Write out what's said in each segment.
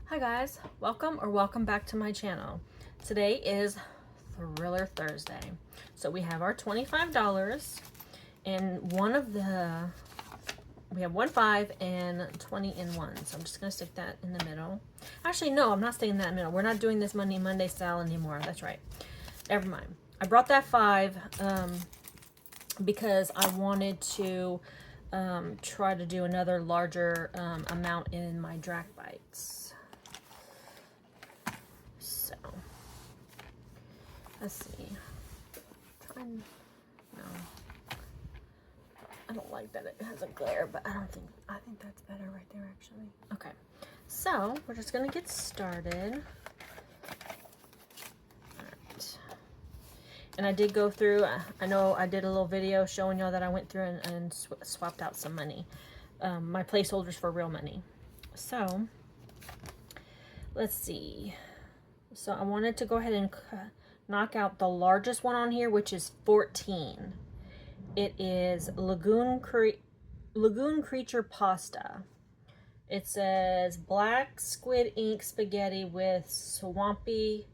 Hi guys, welcome back to my channel. Today is Thriller Thursday. So we have our $25 and we have 1 5 and 20 in 1. So I'm just gonna stick that in the middle. Actually, no, I'm not sticking that in the middle. We're not doing this Monday style anymore. That's right. Never mind. I brought that 5 because I wanted to try to do another larger amount in my drag bites. So let's see. No, I don't like that it has a glare, but I think that's better right there actually. Okay, so we're just gonna get started. And I did go through, I know I did a little video showing y'all that I went through and swapped out some money. My placeholders for real money. So, let's see. So I wanted to go ahead and knock out the largest one on here, which is 14. It is Lagoon Creature Pasta. It says black squid ink spaghetti with swampy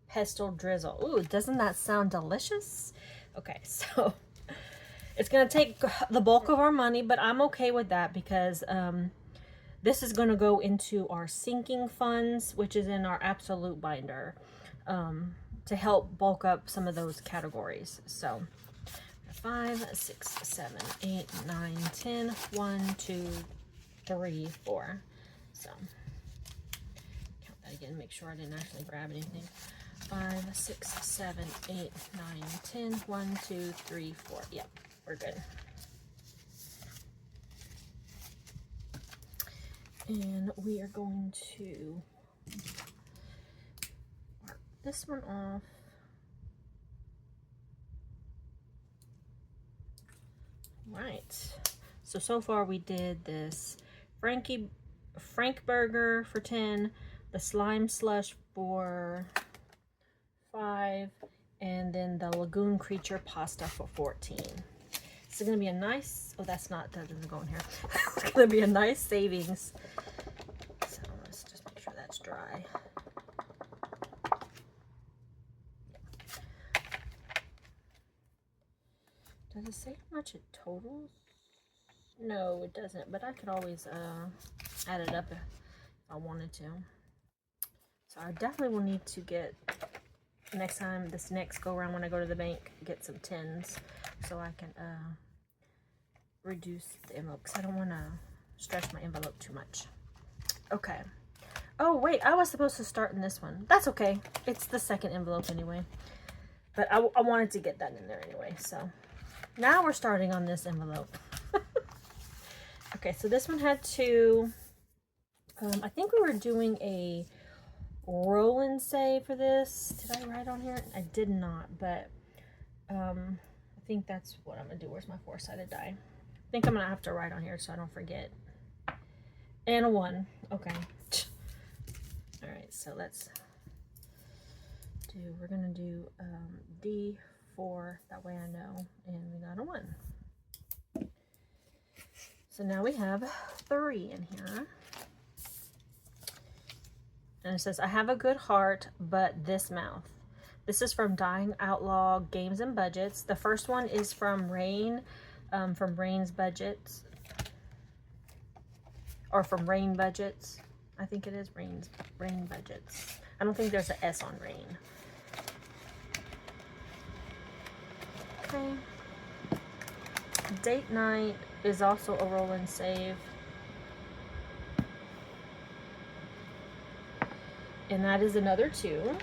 pestle drizzle. Ooh, doesn't that sound delicious? Okay, so it's gonna take the bulk of our money, but I'm okay with that because this is gonna go into our sinking funds, which is in our absolute binder, to help bulk up some of those categories. So 5, 6, 7, 8, 9, 10, 1, 2, 3, 4. So count that again, make sure I didn't actually grab anything. 5, 6, 7, 8, 9, 10, 1, 2, 3, 4. Yep, we're good. And we are going to mark this one off. Right. So far we did this Frank Burger for 10, the Slime Slush for 5, and then the Lagoon Creature Pasta for 14. This is going to be a nice, that doesn't go in here. It's going to be a nice savings. So let's just make sure that's dry. Does it say how much it totals? No, it doesn't, but I could always add it up if I wanted to. So I definitely will need to get, next time, this next go around when I go to the bank, get some 10s so I can reduce the envelope because I don't want to stretch my envelope too much. Okay. Oh, wait, I was supposed to start in this one. That's okay. It's the second envelope anyway. But I wanted to get that in there anyway, so now we're starting on this envelope. Okay, so this one had 2. I think we were doing a roll and save for this. Did I write on here? I did not, but I think that's what I'm gonna do. Where's my 4-sided die? I think I'm gonna have to write on here so I don't forget. And a 1. Okay. All right, so we're gonna do D4, that way I know, and we got a 1. So now we have 3 in here. And it says, I have a good heart, but this mouth. This is from Dying Outlaw Games and Budgets. The first one is from Rain, from Rain's Budgets. Or from Rain Budgets. I think it is Rain Budgets. I don't think there's an S on Rain. Okay. Date night is also a roll and save. And that is another 2.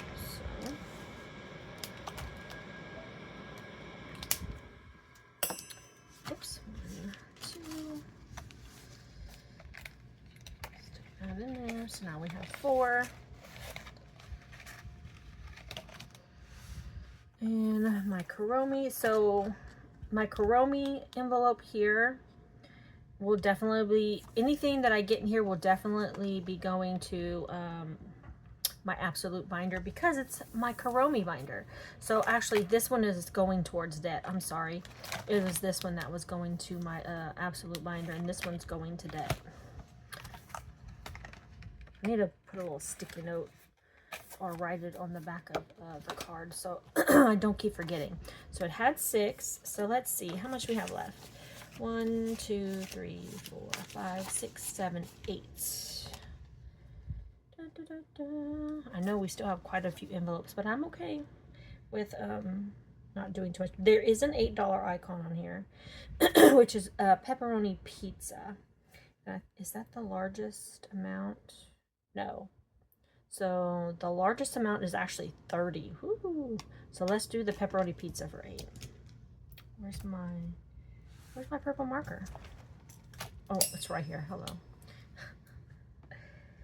So. Oops. 1, 2. Stick that in there. So now we have 4. And my Kuromi. So my Kuromi envelope here will definitely be, anything that I get in here will definitely be going to my absolute binder because it's my Kuromi binder. So actually this one is going towards debt. I'm sorry. It was this one that was going to my absolute binder, and this one's going to debt. I need to put a little sticky note or write it on the back of the card so I don't keep forgetting. So it had 6. So let's see how much we have left. 1, 2, 3, 4, 5, 6, 7, 8. Da, da, da, da. I know we still have quite a few envelopes, but I'm okay with not doing too much. There is an $8 icon on here, which is pepperoni pizza. Is that the largest amount? No. So the largest amount is actually 30. Woo! So let's do the pepperoni pizza for 8. Where's my purple marker? Oh, it's right here. Hello.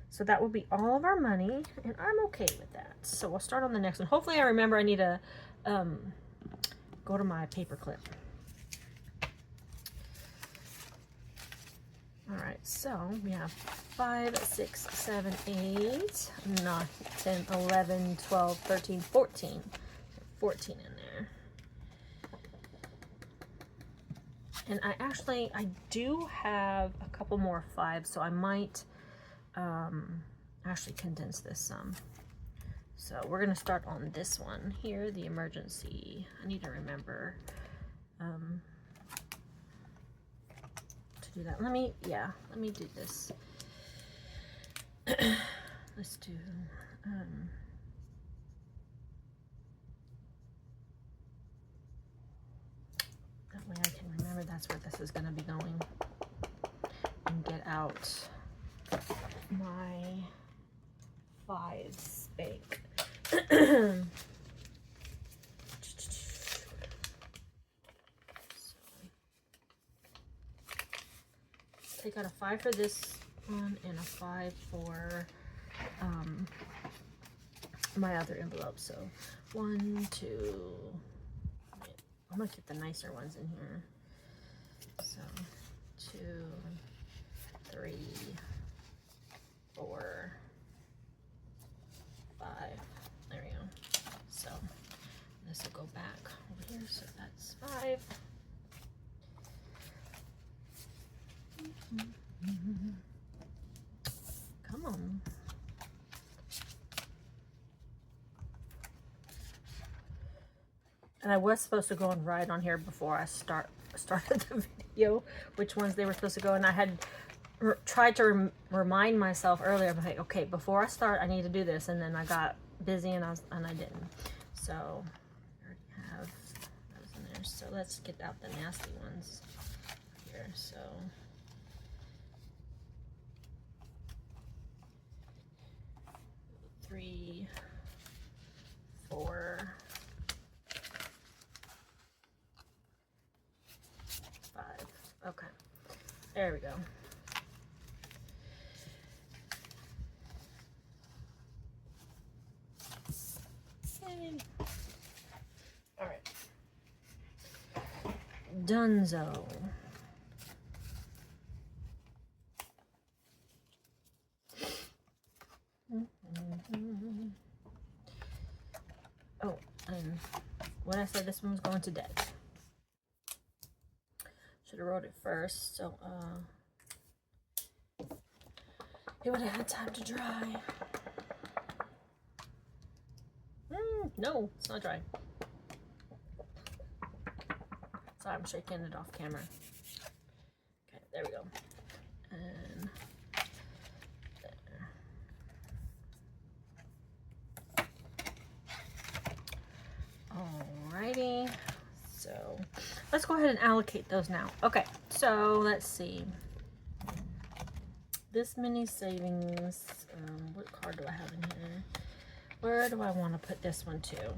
So that will be all of our money, and I'm okay with that. So we'll start on the next one. Hopefully I remember I need to go to my paper clip. All right, so we have 5, 6, 7, 8, 9, 10, 11, 12, 13, 14. 14 in there. And I do have a couple more 5s, so I might actually condense this some. So we're gonna start on this one here, the emergency. I need to remember to do that. Let me do this. Let's do that way I can remember that's where this is gonna be going, and get out my 5s bank. Take out a 5 for this one and a 5 for my other envelope. So 1, 2. I'm gonna get the nicer ones in here. So 2, 3, 4, 5. There we go. So this will go back over here. So that's 5. Come on. And I was supposed to go and write on here before I started the video which ones they were supposed to go, and I had tried to remind myself earlier. I'm like, okay, before I start I need to do this, and then I got busy and I didn't. So I already have those in there. So let's get out the nasty ones here. So 3, 4, 5. Okay, there we go. Yay. All right, Dunzo. Oh, and when I said this one was going to dead, should have wrote it first, so it would have had time to dry. No, it's not dry. Sorry, I'm shaking it off camera. Okay, there we go. And alrighty, so let's go ahead and allocate those now. Okay, so let's see. This mini savings, what card do I have in here? Where do I want to put this one to?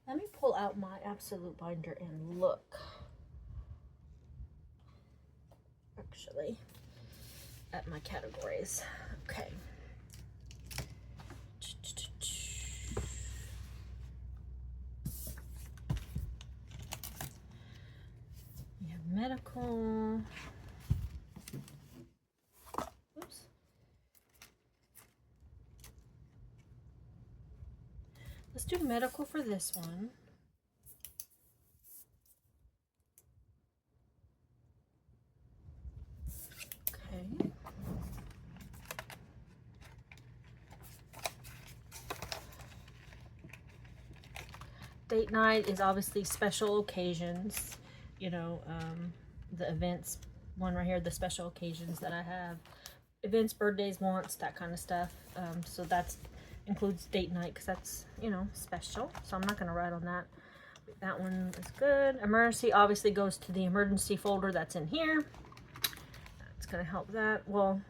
Let me pull out my absolute binder and look, actually, at my categories. Okay. We have medical. Oops. Let's do medical for this one. Date night is obviously special occasions, you know, the events one right here, the special occasions that I have, events, birthdays, wants, that kind of stuff. So that's includes date night because that's, you know, special. So I'm not going to write on that. That one is good. Emergency obviously goes to the emergency folder that's in here. That's going to help that. Well,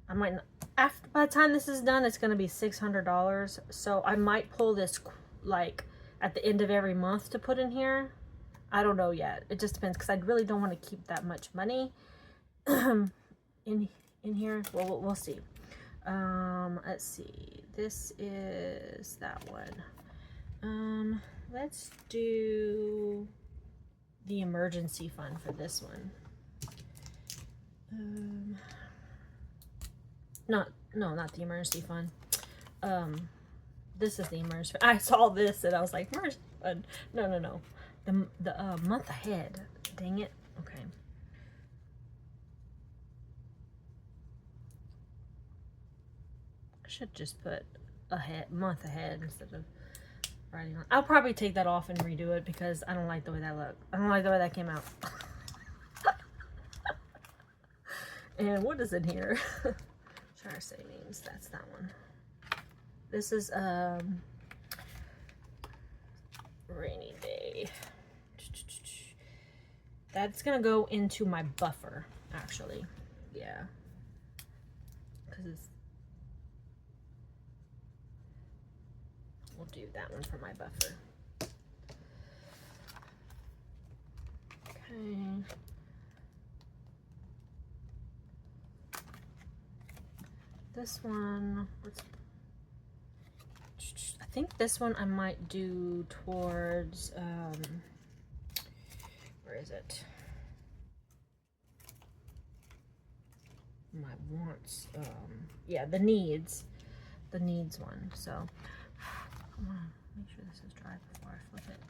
I might not, after, by the time this is done, it's going to be $600. So I might pull this like at the end of every month to put in here. I don't know yet. It just depends because I really don't want to keep that much money in here. Well, we'll see. Let's see. This is that one. Let's do the emergency fund for this one. No, not the emergency fund. This is the emergency fund. I saw this and I was like, emergency fund. No. The month ahead. Dang it. Okay. I should just put month ahead instead of writing on. I'll probably take that off and redo it because I don't like the way that looked. I don't like the way that came out. And what is in here? Share savings. That's that one. This is rainy day. That's gonna go into my buffer, actually. Yeah. Because it's, we'll do that one for my buffer. Okay. This one, I think this one I might do towards, where is it? My wants, yeah, the needs one. So I want to make sure this is dry before I flip it.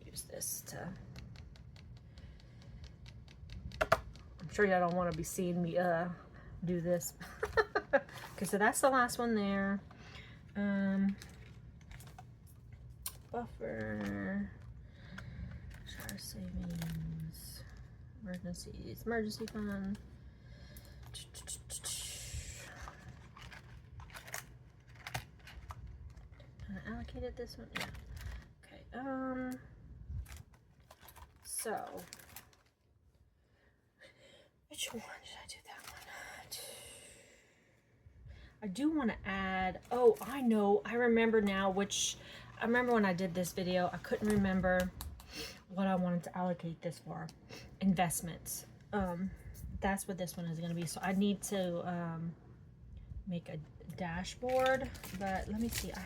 Use this to, I'm sure y'all don't want to be seeing me do this. Okay, so that's the last one there. Buffer, share savings, emergency fund. Can I allocate it this one? Yeah. Okay. So which one did I do that one? I do want to add, oh, I know, I remember now which, I remember when I did this video, I couldn't remember what I wanted to allocate this for. Investments. That's what this one is going to be. So I need to make a dashboard, but let me see. I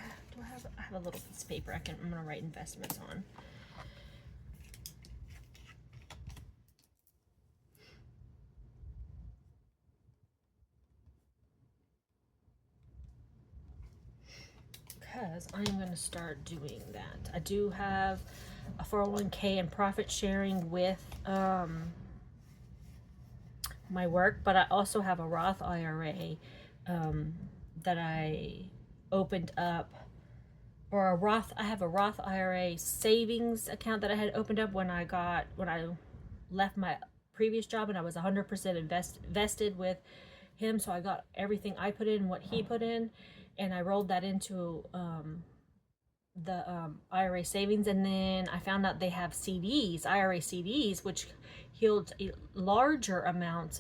have a little piece of paper I'm going to write investments on. Because I am going to start doing that. I do have a 401k and profit sharing with my work, but I also have a Roth IRA that I opened up, or I have a Roth IRA savings account that I had opened up when I left my previous job, and I was 100% vested with him. So I got everything I put in, what he put in, and I rolled that into the IRA savings. And then I found out they have CDs, IRA CDs, which yields larger amounts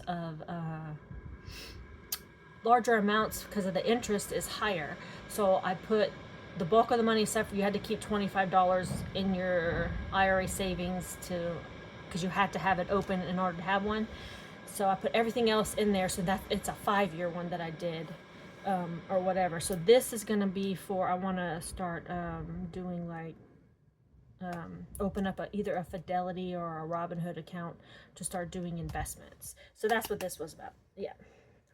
because of the interest is higher. So I put the bulk of the money, except for you had to keep $25 in your IRA savings because you had to have it open in order to have one. So I put everything else in there, so that it's a 5-year one that I did. Or whatever. So this is gonna be for, I want to start doing like open up either a Fidelity or a Robinhood account to start doing investments. So that's what this was about. Yeah,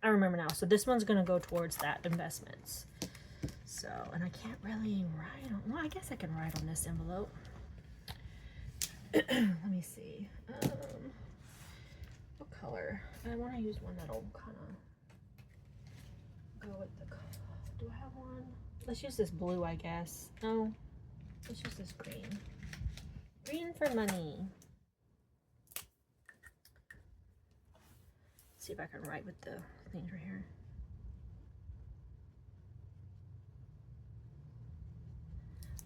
I remember now. So this one's gonna go towards that, investments. So, and I can't really write on, well, I guess I can write on this envelope. Let me see. color. I want to use one that'll kind of go with the color. Do I have one? Let's use this blue, I guess. No, let's use this green. Green for money. Let's see if I can write with the things right here.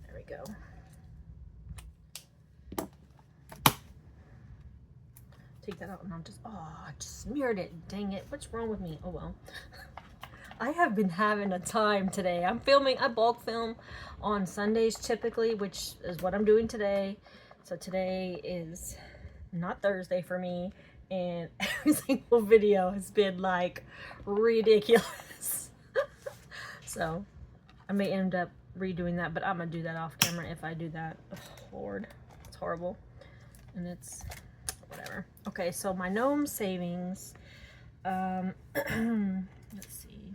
There we go. Take that out and I'm just, oh, I just smeared it. Dang it. What's wrong with me? Oh, well. I have been having a time today. I bulk film on Sundays typically, which is what I'm doing today. So today is not Thursday for me. And every single video has been like ridiculous. So I may end up redoing that, but I'm going to do that off camera if I do that. Oh, Lord. It's horrible. And it's... whatever. Okay, so my gnome savings, let's see.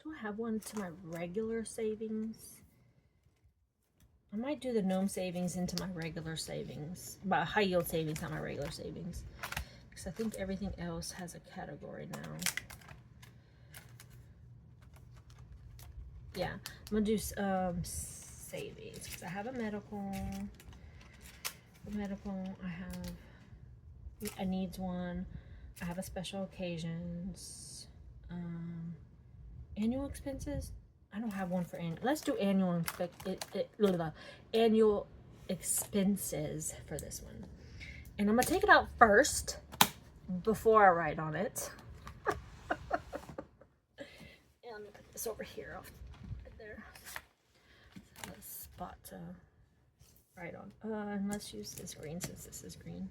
Do I have one to my regular savings? I might do the gnome savings into my regular savings, my high yield savings, not my regular savings, because I think everything else has a category now. Yeah, I'm gonna do savings because I have a medical. I have a needs one. I have a special occasions. Annual expenses. I don't have one for annual. Let's do annual annual expenses for this one. And I'm gonna take it out first before I write on it. And let me put this over here off right there. So a spot to write on. And let's use this green since this is green.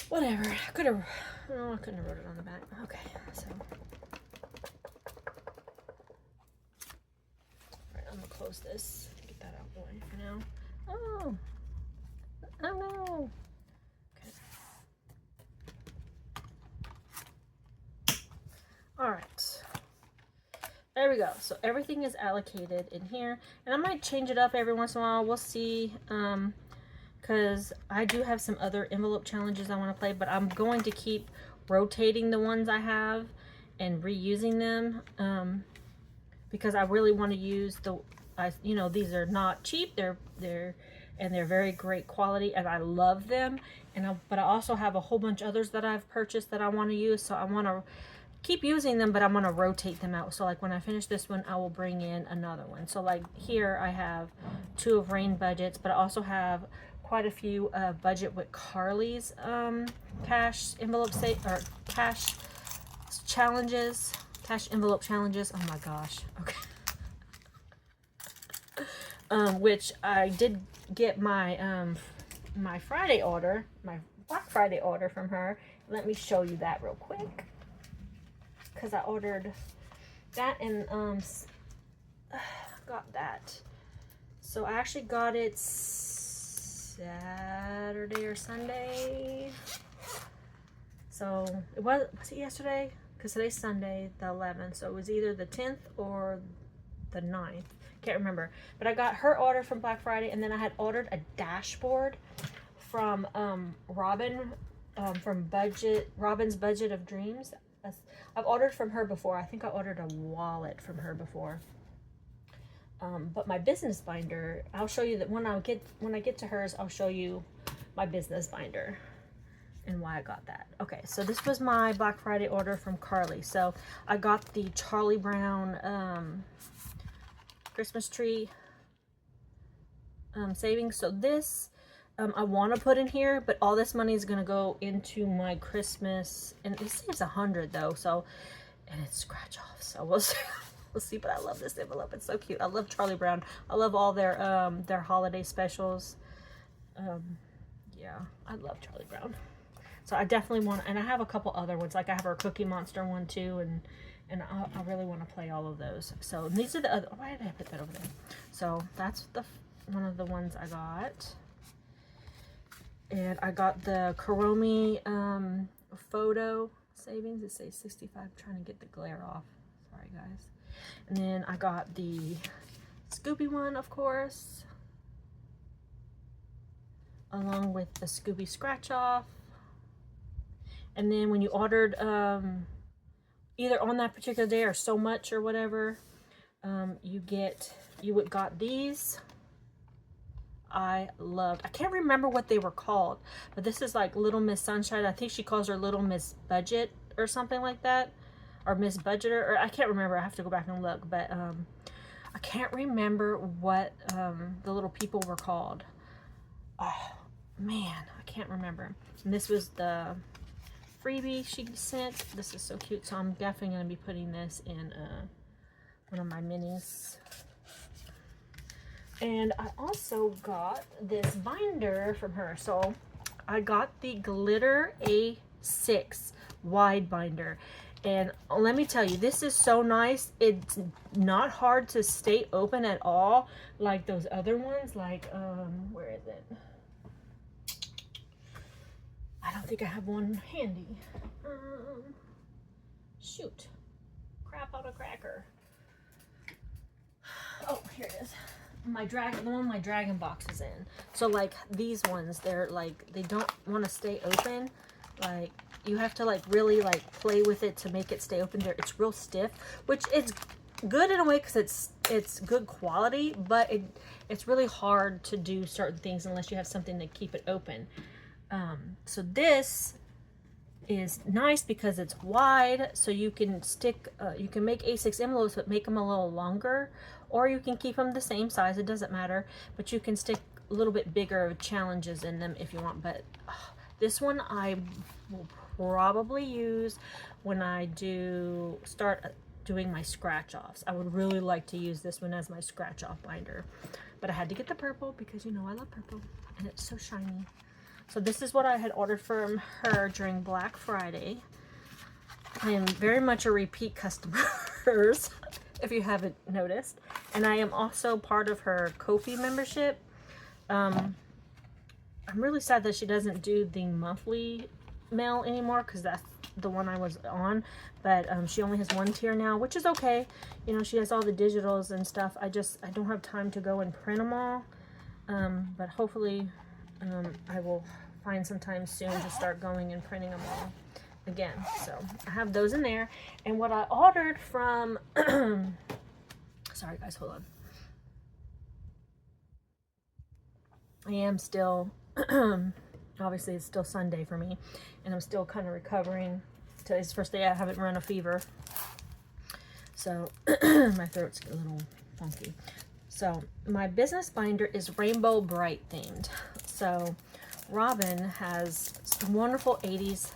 Whatever. I couldn't have wrote it on the back. Okay, so. Alright, I'm gonna close this. Get that out of the way for now. Oh! Oh no! Okay. Alright. There we go. So everything is allocated in here. And I might change it up every once in a while. We'll see. Because I do have some other envelope challenges I want to play, but I'm going to keep rotating the ones I have and reusing them, because I really want to use these are not cheap. They're very great quality, and I love them. But I also have a whole bunch of others that I've purchased that I want to use, so I want to keep using them, but I'm going to rotate them out. So like when I finish this one, I will bring in another one. So like here I have 2 of Rain budgets, but I also have quite a few budget with Carly's cash envelope cash envelope challenges. Oh my gosh. Okay. Which I did get my my Friday order, my Black Friday order from her. Let me show you that real quick, because I ordered that and got that. So I actually got it Saturday or Sunday. So it was it yesterday? Because today's Sunday, the 11th. So it was either the 10th or the 9th. Can't remember. But I got her order from Black Friday, and then I had ordered a dashboard from Robin, from Robin's Budget of Dreams. I've ordered from her before. I think I ordered a wallet from her before. But my business binder, I'll show you that when I get to hers, I'll show you my business binder and why I got that. Okay, so this was my Black Friday order from Carly. So I got the Charlie Brown Christmas tree savings. So this I want to put in here, but all this money is going to go into my Christmas, and it saves 100 though. So, and it's scratch off. So we'll see. We'll see, but I love this envelope. It's so cute. I love Charlie Brown. I love all their holiday specials. Yeah, I love Charlie Brown. So I definitely want, and I have a couple other ones. Like I have our Cookie Monster one too, and I really want to play all of those. So these are the other. Why did I put that over there? So that's one of the ones I got. And I got the Kuromi photo savings. It says 65. I'm trying to get the glare off. Sorry, guys. And then I got the Scooby one, of course, along with the Scooby scratch off. And then when you ordered either on that particular day or so much or whatever, you got these. I can't remember what they were called, but this is like Little Miss Sunshine. I think she calls her Little Miss Budget or something like that, or Miss Budgeter, or I can't remember. I have to go back and look, but I can't remember what the little people were called. Oh man, I can't remember. And this was the freebie she sent. This is so cute, so I'm definitely going to be putting this in one of my minis. And I also got this binder from her. So I got the Glitter A6 wide binder. And let me tell you, this is so nice. It's not hard to stay open at all like those other ones. Like, where is it? I don't think I have one handy. Shoot. Crap on a cracker. Oh, here it is. The one my dragon box is in. So like these ones, they're like, they don't want to stay open. Like you have to like really like play with it to make it stay open there. It's real stiff, which is good in a way because it's good quality, but it's really hard to do certain things unless you have something to keep it open. So this is nice because it's wide, so you can stick you can make A6 envelopes but make them a little longer, or you can keep them the same size. It doesn't matter, but you can stick a little bit bigger challenges in them if you want. But this one I will probably use when I start doing my scratch offs. I would really like to use this one as my scratch off binder, but I had to get the purple because you know I love purple and it's so shiny. So this is what I had ordered from her during Black Friday. I am very much a repeat customer if you haven't noticed. And I am also part of her Ko-fi membership. I'm really sad that she doesn't do the monthly mail anymore because that's the one I was on. But she only has one tier now, which is okay. You know, she has all the digitals and stuff. I don't have time to go and print them all. But hopefully I will find some time soon to start going and printing them all again. So I have those in there. And what I ordered from sorry guys, hold on. I am still obviously it's still Sunday for me and I'm still kind of recovering. Today's the first day I haven't run a fever, so my throat's a little funky. So my business binder is Rainbow Bright themed. So Robin has some wonderful 80s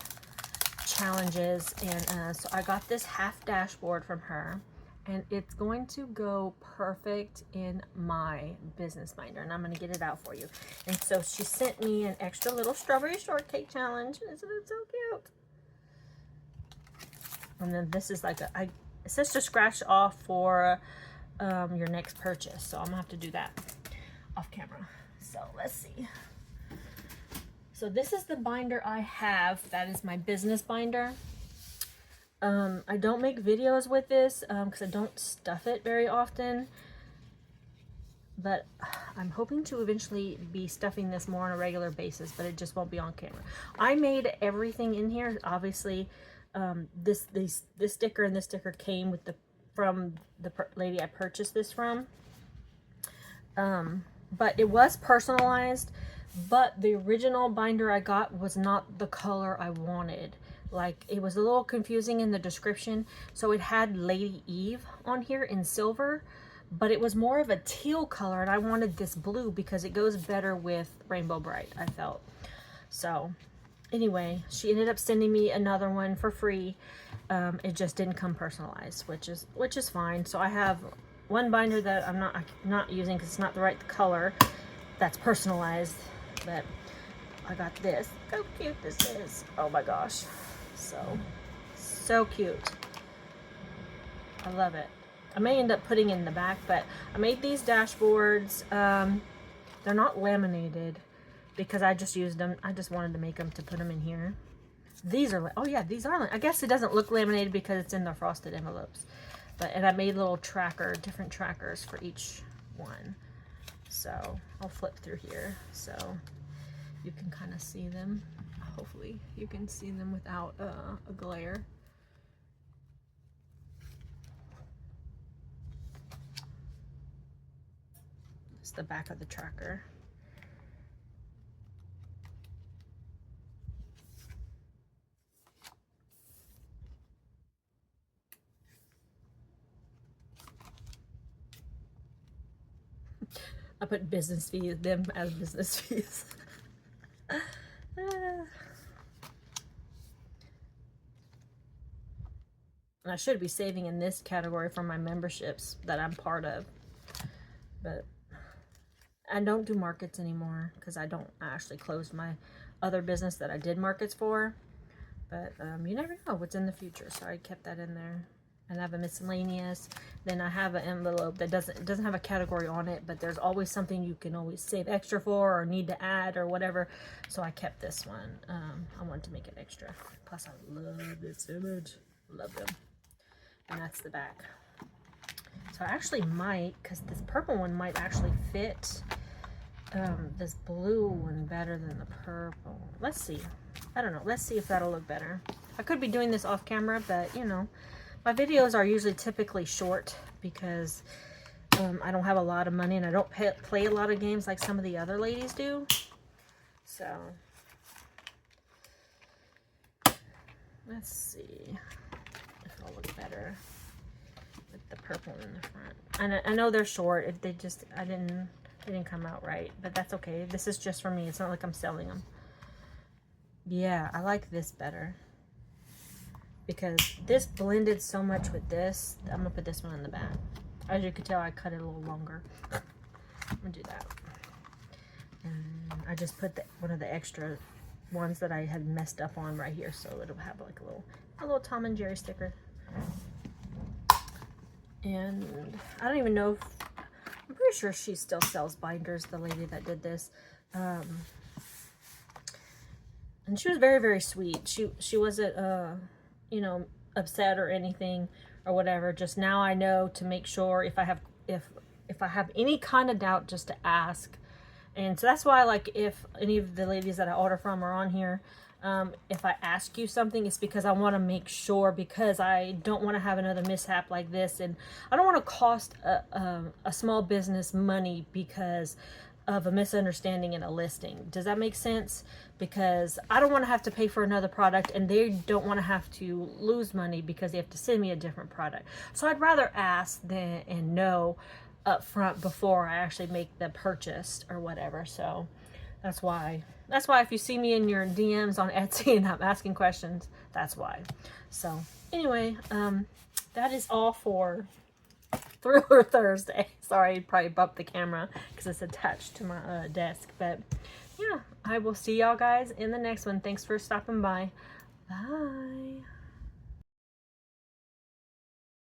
challenges, and so I got this half dashboard from her, and it's going to go perfect in my business binder, and I'm going to get it out for you. And so she sent me an extra little strawberry shortcake challenge. Isn't it so cute? And then this is like it says to scratch off for your next purchase, so I'm gonna have to do that off camera. So let's see. So this is the binder I have. That is my business binder. I don't make videos with this because I don't stuff it very often, but I'm hoping to eventually be stuffing this more on a regular basis, but it just won't be on camera. I made everything in here. Obviously this sticker and this sticker came with from the lady I purchased this from, but it was personalized, but the original binder I got was not the color I wanted. Like, it was a little confusing in the description. So it had Lady Eve on here in silver, but it was more of a teal color, and I wanted this blue because it goes better with Rainbow Bright, I felt. So anyway, she ended up sending me another one for free. It just didn't come personalized, which is fine. So I have one binder that I'm not using because it's not the right color. That's personalized, but I got this. Look how cute this is. Oh my gosh, so cute. I love it. I may end up putting it in the back, but I made these dashboards. They're not laminated, because I just used them. I just wanted to make them to put them in here. These are, oh yeah, these are, I guess it doesn't look laminated because it's in the frosted envelopes. But, and I made little different trackers for each one. So I'll flip through here so you can kind of see them. Hopefully you can see them without a glare. It's the back of the tracker. I put business fees, them as business fees. And I should be saving in this category for my memberships that I'm part of. But I don't do markets anymore because I actually closed my other business that I did markets for. But you never know what's in the future, so I kept that in there. And I have a miscellaneous. Then I have an envelope that doesn't have a category on it, but there's always something you can always save extra for or need to add or whatever. So I kept this one. I wanted to make it extra. Plus I love this image. Love them. And that's the back. So I actually might, because this purple one might actually fit this blue one better than the purple. Let's see. I don't know. Let's see if that'll look better. I could be doing this off camera, but you know, my videos are usually typically short because I don't have a lot of money and I don't play a lot of games like some of the other ladies do. So let's see if it'll look better with the purple in the front. And I know they're short. If they didn't come out right, but that's okay. This is just for me. It's not like I'm selling them. Yeah, I like this better because this blended so much with this. I'm gonna put this one in the back. As you can tell, I cut it a little longer. I'm gonna do that. And I just put one of the extra ones that I had messed up on right here, so it'll have like a little Tom and Jerry sticker. And I don't even know if, I'm pretty sure she still sells binders, the lady that did this. And she was very, very sweet. She wasn't, you know, upset or anything or whatever. Just now I know to make sure if I have any kind of doubt, just to ask. And so that's why, like, if any of the ladies that I order from are on here, if I ask you something, it's because I want to make sure, because I don't want to have another mishap like this, and I don't want to cost a small business money because of a misunderstanding in a listing. Does that make sense? Because I don't want to have to pay for another product, and they don't want to have to lose money because they have to send me a different product. So I'd rather ask and know up front before I actually make the purchase or whatever. So that's why if you see me in your DMs on Etsy and I'm asking questions, that's why. So anyway, that is all for Thriller Thursday. Sorry, I probably bumped the camera because it's attached to my desk. But yeah, I will see y'all guys in the next one. Thanks for stopping by. Bye.